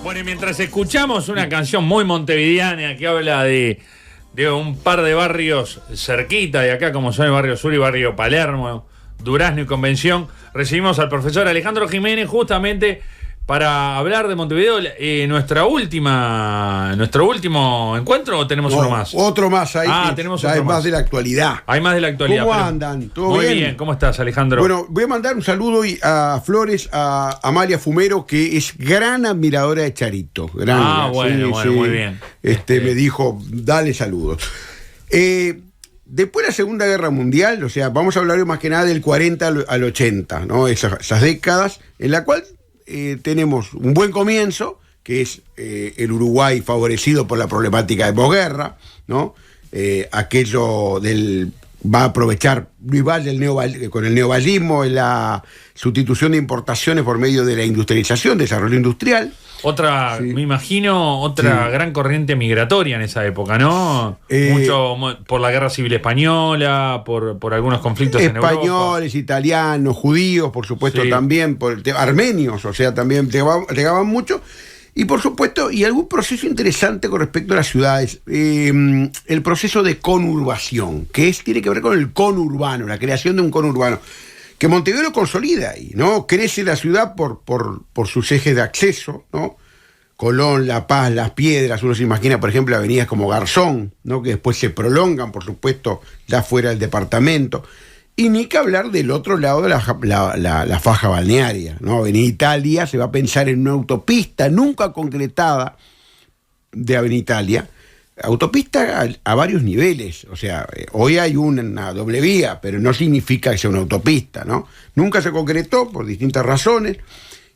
Bueno, y mientras escuchamos una canción muy montevideana que habla de un par de barrios cerquita de acá, como son el barrio Sur y barrio Palermo, Durazno y Convención, recibimos al profesor Alejandro Jiménez justamente para hablar de Montevideo. Nuestro último encuentro, ¿o tenemos uno más? Otro más ahí. Tenemos ya otro es más de la actualidad. Hay más de la actualidad. ¿Cómo andan? ¿Todo muy bien? bien, ¿cómo estás, Alejandro? Bueno, voy a mandar un saludo a Flores, a Amalia Fumero, que es gran admiradora de Charito. Bueno, muy bien. Me dijo, dale saludos. Después de la Segunda Guerra Mundial, o sea, vamos a hablar más que nada del 40 al 80, ¿no? Esas décadas en la cual tenemos un buen comienzo, que es el Uruguay favorecido por la problemática de posguerra, ¿no? Aquello va a aprovechar Luis Valle con el neovallismo, la sustitución de importaciones por medio de la industrialización, desarrollo industrial. Me imagino, gran corriente migratoria en esa época, ¿no? Mucho por la Guerra Civil Española, por algunos conflictos en Europa. Españoles, italianos, judíos, por supuesto, también, armenios, o sea, también llegaban mucho. Y por supuesto, y algún proceso interesante con respecto a las ciudades, el proceso de conurbación, que tiene que ver con el conurbano, la creación de un conurbano, que Montevideo lo consolida ahí, ¿no? Crece la ciudad por sus ejes de acceso, ¿no? Colón, La Paz, Las Piedras, uno se imagina, por ejemplo, avenidas como Garzón, ¿no? Que después se prolongan, por supuesto, ya fuera del departamento. Y ni que hablar del otro lado de la faja balnearia, ¿no? Avenida Italia, se va a pensar en una autopista nunca concretada de Avenida Italia, autopista a varios niveles, o sea, hoy hay una doble vía, pero no significa que sea una autopista, ¿no? Nunca se concretó por distintas razones,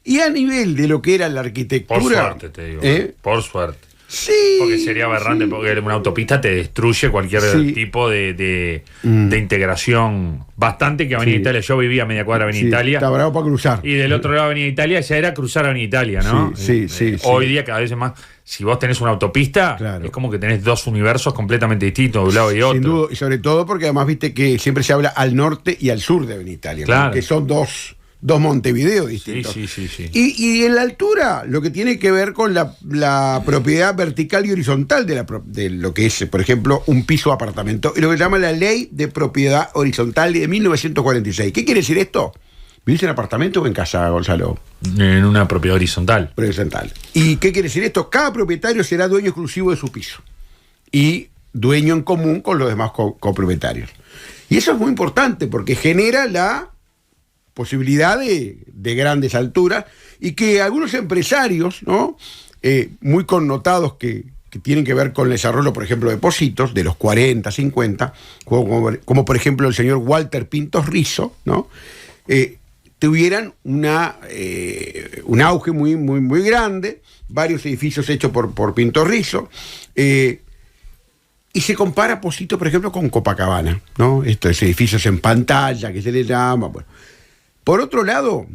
y a nivel de lo que era la arquitectura... Por suerte, te digo, por suerte. Sí. Porque sería aberrante, porque una autopista te destruye cualquier tipo de integración. Bastante que Avenida Italia, yo vivía a media cuadra de Avenida Italia. Está bravo para cruzar. Y del otro lado de Avenida Italia ya era cruzar Avenida Italia, ¿no? Sí. Hoy día cada vez es más. Si vos tenés una autopista, es como que tenés dos universos completamente distintos de un lado y otro. Sin duda, y sobre todo porque además viste que siempre se habla al norte y al sur de Avenida Italia, claro, que son dos Montevideo distintos. Sí. Y en la altura, lo que tiene que ver con la propiedad vertical y horizontal de lo que es, por ejemplo, un piso de apartamento, y lo que se llama la Ley de Propiedad Horizontal de 1946. ¿Qué quiere decir esto? ¿Vivís en apartamento o en casa, Gonzalo? En una propiedad horizontal. Horizontal. ¿Y qué quiere decir esto? Cada propietario será dueño exclusivo de su piso y dueño en común con los demás copropietarios. Y eso es muy importante porque genera la posibilidad de grandes alturas, y que algunos empresarios, ¿no? Muy connotados que tienen que ver con el desarrollo, por ejemplo, de Positos, de los 40, 50, como por ejemplo el señor Walter Pintos Rizzo, ¿no? Tuvieran un auge muy grande, varios edificios hechos por Pintos Rizzo, y se compara Positos, por ejemplo, con Copacabana, ¿no? Estos edificios en pantalla, que se les llama, bueno. Por otro lado,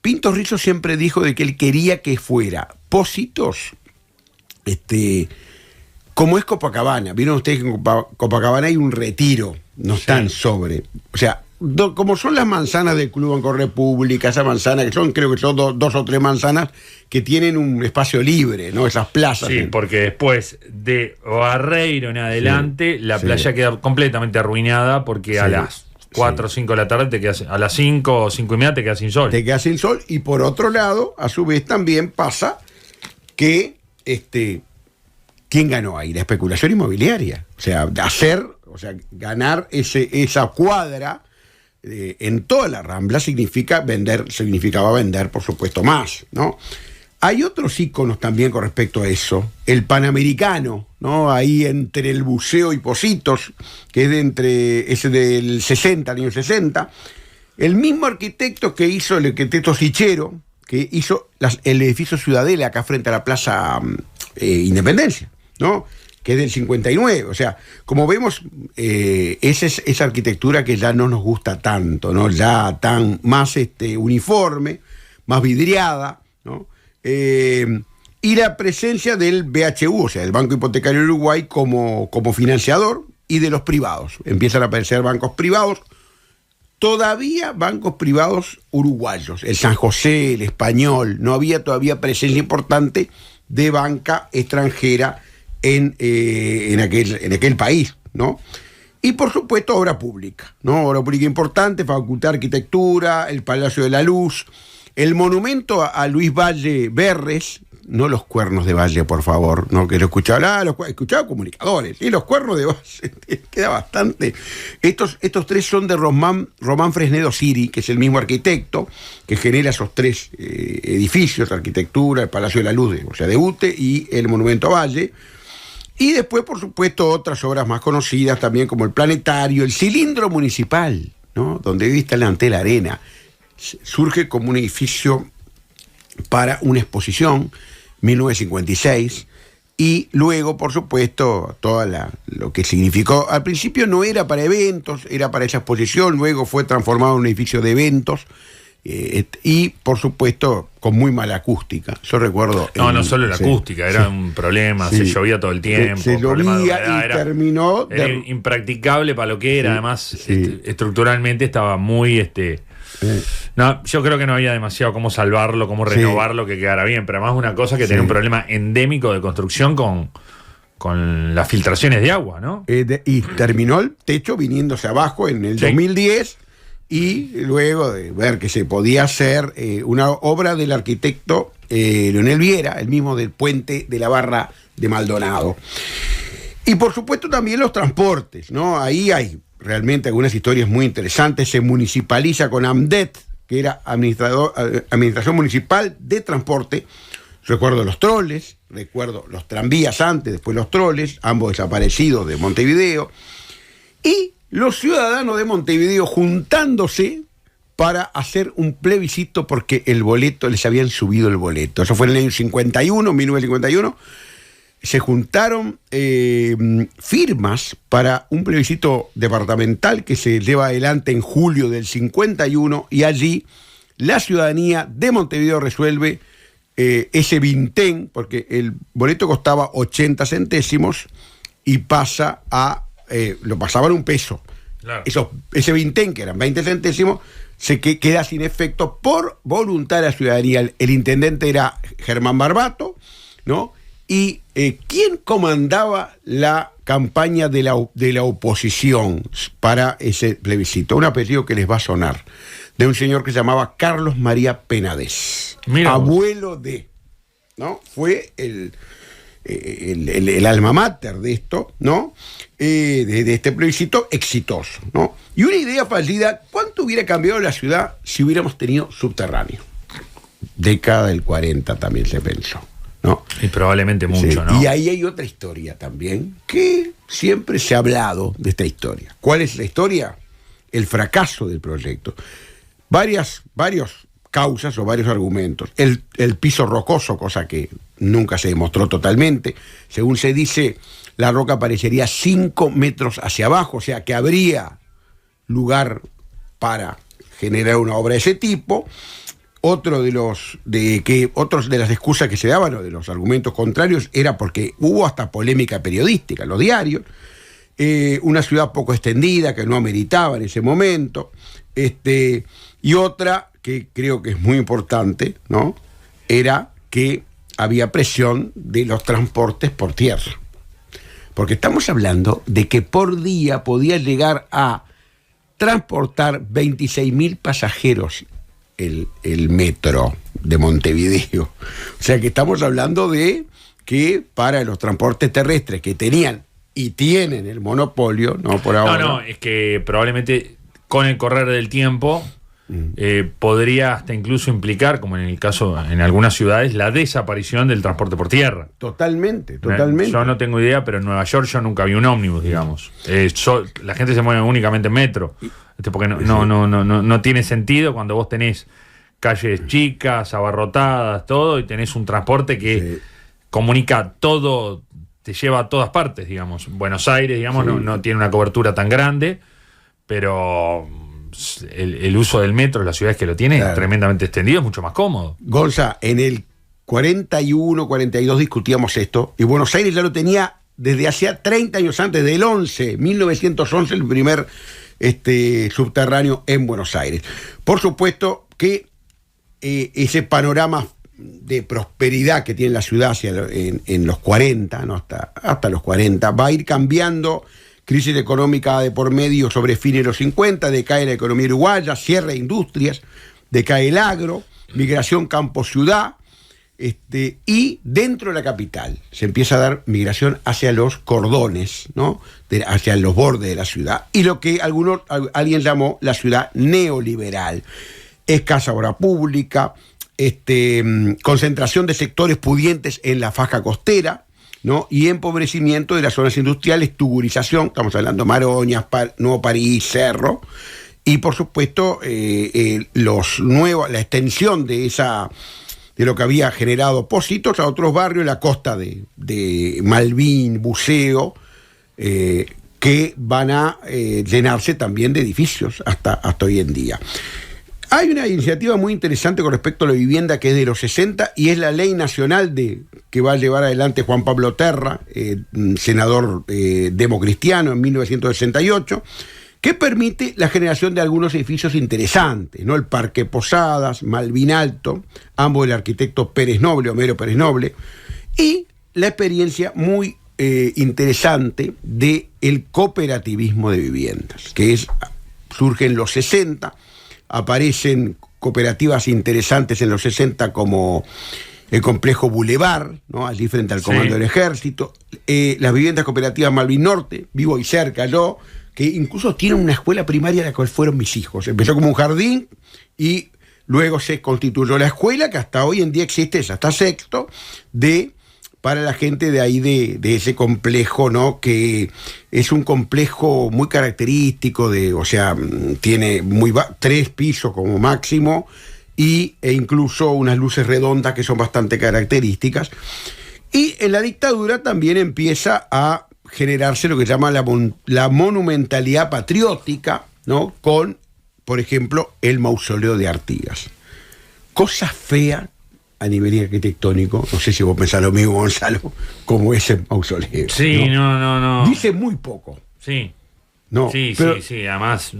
Pintos Rizzo siempre dijo de que él quería que fuera Positos, como es Copacabana. Vieron ustedes que en Copacabana hay un retiro, no están sobre. O sea, como son las manzanas del Club Banco República, esas manzanas creo que son dos o tres manzanas que tienen un espacio libre, ¿no? Esas plazas. Sí, porque después de Barreiro en adelante, la playa queda completamente arruinada porque a las 4 o 5 de la tarde te quedas, a las 5 o 5 y media te quedas sin sol. Te quedas sin sol, y por otro lado, a su vez también pasa que ¿quién ganó ahí? La especulación inmobiliaria. O sea, ganar esa cuadra en toda la Rambla significaba vender, por supuesto, más, ¿no? Hay otros íconos también con respecto a eso. El Panamericano, ¿no? Ahí entre el Buceo y Positos, que es ese del 60, año 60. El mismo arquitecto que hizo, el arquitecto Sichero, que hizo el edificio Ciudadela acá frente a la Plaza Independencia, ¿no? Que es del 59. O sea, como vemos, esa arquitectura que ya no nos gusta tanto, ¿no? Ya tan más uniforme, más vidriada, ¿no? Y la presencia del BHU, o sea, el Banco Hipotecario de Uruguay, como financiador, y de los privados. Empiezan a aparecer bancos privados todavía bancos privados uruguayos, el San José, el Español, no había todavía presencia importante de banca extranjera en aquel país, ¿no? Y por supuesto obra pública, ¿no? Obra pública importante, Facultad de Arquitectura, el Palacio de la Luz, el monumento a Luis Valle Berres, no los cuernos de Valle, por favor, no que lo escuchaba, escuchaba comunicadores, y los cuernos de Valle, queda bastante. Estos tres son de Román Fresnedo Siri, que es el mismo arquitecto que genera esos tres edificios, arquitectura, el Palacio de la Luz, o sea, de UTE, y el monumento a Valle. Y después, por supuesto, otras obras más conocidas también, como el Planetario, el Cilindro Municipal, ¿no? Donde hoy está delante de la arena. Surge como un edificio para una exposición, 1956, y luego, por supuesto, lo que significó. Al principio no era para eventos, era para esa exposición, luego fue transformado en un edificio de eventos. Y por supuesto con muy mala acústica. Yo recuerdo. No solo la acústica, era un problema, se llovía todo el tiempo. Se llovía y terminó. Era impracticable para lo que era, además estructuralmente estaba muy. No, yo creo que no había demasiado cómo salvarlo, cómo renovarlo, que quedara bien, pero además una cosa que tenía un problema endémico de construcción con las filtraciones de agua, ¿no? Y terminó el techo viniéndose abajo en el 2010. Y luego de ver que se podía hacer una obra del arquitecto Leonel Viera, el mismo del puente de la Barra de Maldonado. Y por supuesto también los transportes, ¿no? Ahí hay realmente algunas historias muy interesantes. Se municipaliza con AMDET, que era Administración Municipal de Transporte. Recuerdo los troles, recuerdo los tranvías antes, después los troles, ambos desaparecidos de Montevideo. Y los ciudadanos de Montevideo juntándose para hacer un plebiscito porque el boleto, les habían subido el boleto. Eso fue en el año 1951. Se juntaron firmas para un plebiscito departamental que se lleva adelante en julio del 51, y allí la ciudadanía de Montevideo resuelve ese vintén, porque el boleto costaba 80 centésimos y pasa a lo pasaban un peso. Claro. Ese vintén, que eran 20 centésimos, queda sin efecto por voluntad de la ciudadanía. El intendente era Germán Barbato, ¿no? Y ¿quién comandaba la campaña de la oposición para ese plebiscito? Un apellido que les va a sonar, de un señor que se llamaba Carlos María Penades. Mira, abuelo de, ¿no? Fue el alma mater de esto, ¿no? De este plebiscito exitoso, ¿no? Y una idea fallida: ¿cuánto hubiera cambiado la ciudad si hubiéramos tenido subterráneo? Década del 40 también se pensó, ¿no? Y probablemente mucho, ¿no? Y ahí hay otra historia también, que siempre se ha hablado de esta historia. ¿Cuál es la historia? El fracaso del proyecto. Varios causas o varios argumentos. El piso rocoso, cosa que nunca se demostró totalmente. Según se dice, la roca aparecería 5 metros hacia abajo, o sea que habría lugar para generar una obra de ese tipo. Otros de las excusas que se daban, o de los argumentos contrarios, era porque hubo hasta polémica periodística en los diarios. Una ciudad poco extendida que no ameritaba en ese momento. Y otra que creo que es muy importante, ¿no? Era que había presión de los transportes por tierra. Porque estamos hablando de que por día podía llegar a transportar 26.000 pasajeros el metro de Montevideo. O sea que estamos hablando de que para los transportes terrestres que tenían y tienen el monopolio, no por ahora. No, es que probablemente con el correr del tiempo podría hasta incluso implicar, como en el caso en algunas ciudades, la desaparición del transporte por tierra. Totalmente. Yo no tengo idea, pero en Nueva York yo nunca vi un ómnibus, digamos. La gente se mueve únicamente en metro, porque no tiene sentido cuando vos tenés calles chicas, abarrotadas, todo, y tenés un transporte que comunica todo, te lleva a todas partes, digamos. Buenos Aires, digamos, no tiene una cobertura tan grande, pero el uso del metro en las ciudades que lo tiene es tremendamente extendido, es mucho más cómodo. Gonza, en el 41, 42 discutíamos esto, y Buenos Aires ya lo tenía desde hacía 30 años antes, del 1911, el primer subterráneo en Buenos Aires. Por supuesto que ese panorama de prosperidad que tiene la ciudad en los 40, ¿no? hasta los 40, va a ir cambiando. Crisis económica de por medio sobre fines de los 50, decae la economía uruguaya, cierre de industrias, decae el agro, migración campo-ciudad, y dentro de la capital se empieza a dar migración hacia los cordones, ¿no? Hacia los bordes de la ciudad, y lo que alguien llamó la ciudad neoliberal. Escasa obra pública, concentración de sectores pudientes en la faja costera, ¿no? Y empobrecimiento de las zonas industriales, tugurización, estamos hablando de Maroñas, Nuevo París, Cerro, y por supuesto la extensión de lo que había generado Pocitos a otros barrios, la costa de Malvin, Buceo, que van a llenarse también de edificios hasta hoy en día. Hay una iniciativa muy interesante con respecto a la vivienda que es de los 60 y es la ley nacional que va a llevar adelante Juan Pablo Terra, senador democristiano en 1968, que permite la generación de algunos edificios interesantes, ¿no? El Parque Posadas, Malvin Alto, ambos del arquitecto Pérez Noble, Homero Pérez Noble, y la experiencia muy interesante del cooperativismo de viviendas, que surge en los 60. Aparecen cooperativas interesantes en los 60 como el complejo Boulevard, ¿no? Allí frente al comando del ejército, las viviendas cooperativas Malvin Norte, vivo y cerca yo, que incluso tienen una escuela primaria a la cual fueron mis hijos. Empezó como un jardín y luego se constituyó la escuela, que hasta hoy en día existe, hasta sexto, para la gente de ahí, de ese complejo, ¿no? Que es un complejo muy característico, tiene 3 pisos como máximo, e incluso unas luces redondas que son bastante características. Y en la dictadura también empieza a generarse lo que se llama la monumentalidad patriótica, ¿no? Con, por ejemplo, el mausoleo de Artigas. Cosa fea a nivel arquitectónico, no sé si vos pensás lo mismo, Gonzalo, como ese mausoleo. Sí, no. Dice muy poco. Sí. No, sí, además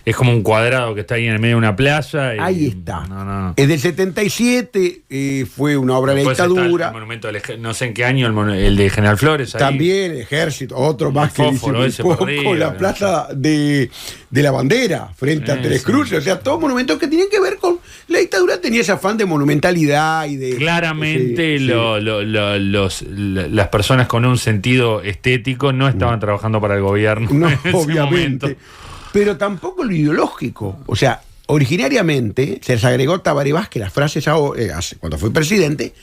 es como un cuadrado que está ahí en el medio de una plaza. Ahí está. No. Es del 77, fue una obra de la dictadura. El monumento no sé en qué año, el de General Flores. Ahí. También el ejército, otro más que dice muy poco, la plaza de la bandera, frente a Tres Cruces, o sea, todos monumentos que tienen que ver con la dictadura. Tenía ese afán de monumentalidad y de... Claramente las personas con un sentido estético no estaban trabajando para el gobierno. No, en ese obviamente. momento. Pero tampoco lo ideológico. O sea, originariamente se les agregó Tabaré Vázquez las frases cuando fue presidente,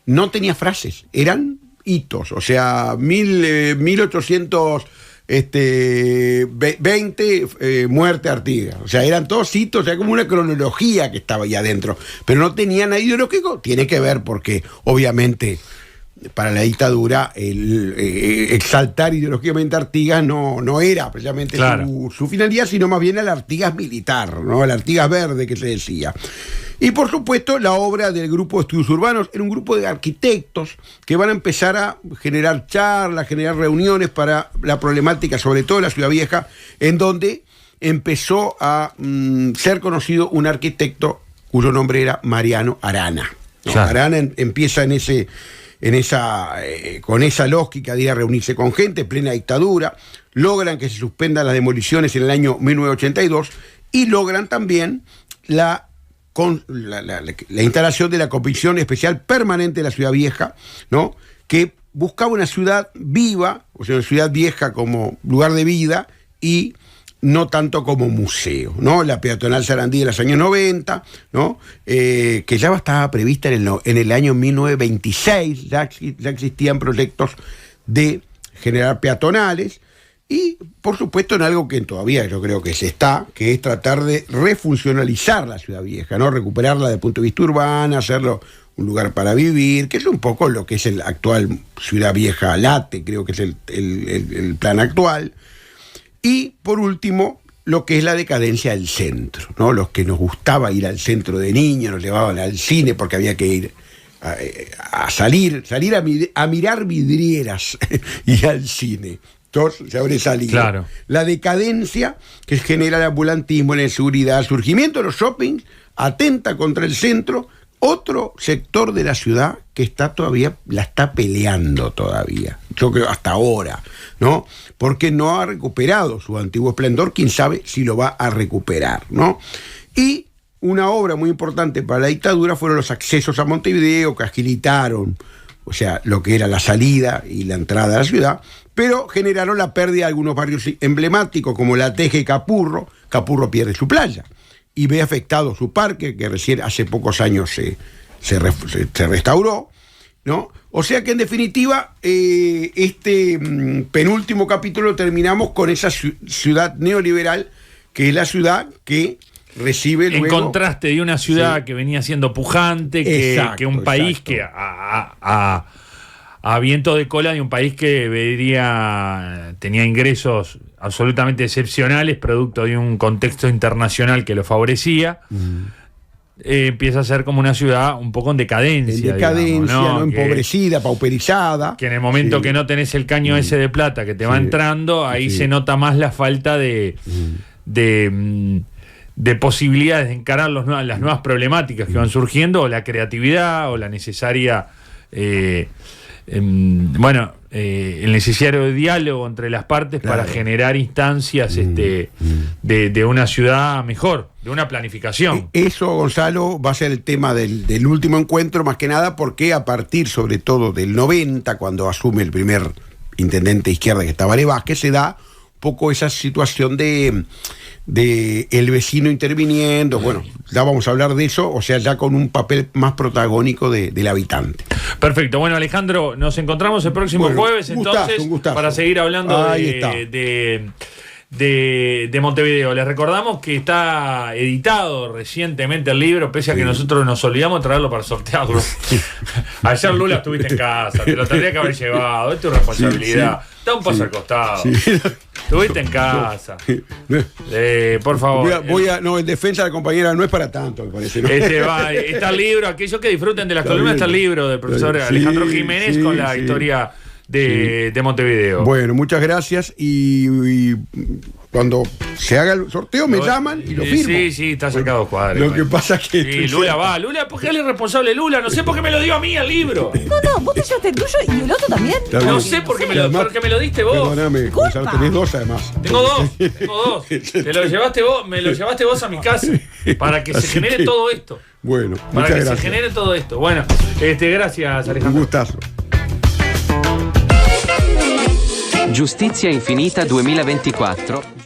no tenía frases, eran hitos. O sea, 1820, muerte Artigas. O sea, eran todos hitos, o sea, como una cronología que estaba ahí adentro. Pero no tenía nada ideológico. Tiene que ver porque, obviamente, para la dictadura exaltar ideológicamente a Artigas no era precisamente su finalidad, sino más bien el Artigas militar, ¿no? El Artigas verde que se decía. Y por supuesto la obra del Grupo de Estudios Urbanos era un grupo de arquitectos que van a empezar a generar charlas, generar reuniones para la problemática, sobre todo en la Ciudad Vieja, en donde empezó a ser conocido un arquitecto cuyo nombre era Mariano Arana, ¿no? Claro. Arana empieza con esa lógica de ir a reunirse con gente, plena dictadura, logran que se suspendan las demoliciones en el año 1982 y logran también la instalación de la Comisión Especial Permanente de la Ciudad Vieja, ¿no? Que buscaba una ciudad viva, o sea, una ciudad vieja como lugar de vida y no tanto como museo, ¿no? La peatonal Sarandí de los años 90, ¿no? Que ya estaba prevista en el año 1926, ya existían proyectos de generar peatonales, y por supuesto en algo que todavía yo creo que que es tratar de refuncionalizar la Ciudad Vieja, ¿no? Recuperarla desde el punto de vista urbano, hacerlo un lugar para vivir, que es un poco lo que es el actual Ciudad Vieja Late, creo que es el plan actual. Y por último, lo que es la decadencia del centro, ¿no? Los que nos gustaba ir al centro de niños, nos llevaban al cine porque había que ir a salir a mirar vidrieras y al cine. sector sobresalido. Claro. La decadencia que genera el ambulantismo, la inseguridad, el surgimiento de los shoppings atenta contra el centro, otro sector de la ciudad que está todavía, la está peleando todavía, yo creo hasta ahora, ¿no? Porque no ha recuperado su antiguo esplendor, quién sabe si lo va a recuperar, ¿no? Y una obra muy importante para la dictadura fueron los accesos a Montevideo, que agilitaron, o sea, lo que era la salida y la entrada a la ciudad, pero generaron la pérdida de algunos barrios emblemáticos como La Teja y Capurro. Capurro pierde su playa y ve afectado su parque, que recién hace pocos años se restauró, ¿no? O sea que en definitiva, este penúltimo capítulo terminamos con esa ciudad neoliberal, que es la ciudad que recibe luego... En contraste de una ciudad que venía siendo pujante, que un país que a viento de cola de un país que tenía ingresos absolutamente excepcionales, producto de un contexto internacional que lo favorecía, empieza a ser como una ciudad un poco en decadencia. En decadencia, digamos, ¿no? Empobrecida, pauperizada. Que en el momento que no tenés el caño ese de plata que te va entrando, ahí se nota más la falta de posibilidades de encarar las nuevas problemáticas que van surgiendo, o la creatividad, o la necesaria... el necesario diálogo entre las partes, claro, para generar instancias de una ciudad mejor, de una planificación. Eso, Gonzalo, va a ser el tema del último encuentro, más que nada porque a partir sobre todo del 90, cuando asume el primer intendente de izquierda, que estaba Tabaré Vázquez, se da un poco esa situación de el vecino interviniendo. Bueno, ya vamos a hablar de eso, o sea, ya con un papel más protagónico del habitante. Perfecto. Bueno, Alejandro, nos encontramos el próximo jueves, entonces, un gustazo. Para seguir hablando de Montevideo. Les recordamos que está editado recientemente el libro, pese a que nosotros nos olvidamos de traerlo para sortearlo. Ayer, Lula, estuviste en casa, te lo tendría que haber llevado, es tu responsabilidad. Da un paso al costado. Estuviste en casa. Por favor. No, en defensa de la compañera no es para tanto, me parece, ¿no? Está el libro, aquellos que disfruten de las columnas, está el libro del profesor Alejandro Jiménez con la historia de Montevideo. Bueno, muchas gracias y cuando se haga el sorteo me llaman y lo firmo. Sí, está sacado cuadro. Lo que pasa es que... Lula va. Lula, ¿por qué es el responsable Lula? No sé por qué me lo dio a mí el libro. No, vos te llevaste el tuyo y el otro también. No sé por qué me lo diste vos. Perdóname, Gonzalo, tenés dos además. Tengo dos. Te lo llevaste vos, me lo llevaste vos a mi casa para que se genere todo esto. Bueno, para que gracias. se genere todo esto. Bueno, gracias, Alejandro. Un gustazo. Giustizia Infinita 2024